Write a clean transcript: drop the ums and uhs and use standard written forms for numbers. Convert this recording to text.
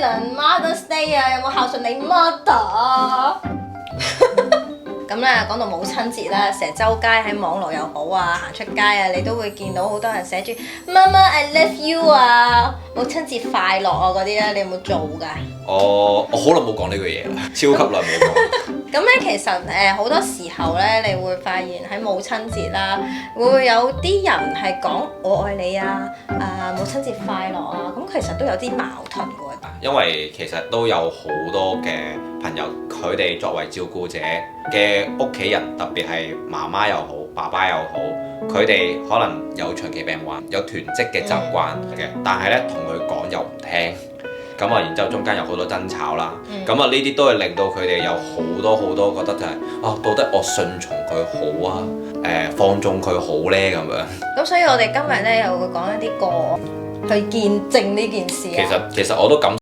Dylan Mother's Day 啊，有冇孝順你 mother？咁咧講到母親節啦，成日周街喺網絡又好啊，行出街啊，你都會見到好多人寫住媽媽 I love you 啊，母親節快樂啊嗰啲咧，你有冇做㗎？我好耐冇講呢句嘢啦，超級耐冇講。咁咧其實好多時候咧，你會發現喺母親節啦，會有啲人係講我愛你啊，母親節快樂啊，咁其實都有啲矛盾嘅喎。因為其實都有好多嘅朋友，佢哋作為照顧者嘅屋企人，特別係媽媽又好，爸爸又好，佢哋可能有長期病患，有囤積嘅習慣嘅，但係咧同佢講又唔聽，咁啊，然之後中間有好多爭吵啦，咁啊呢啲都係令到佢哋有好多覺得就係、到底我順從佢好啊，放縱佢好呢咁樣。咁所以我哋今日咧又會講一啲個案去見證呢件事啊。其實我都感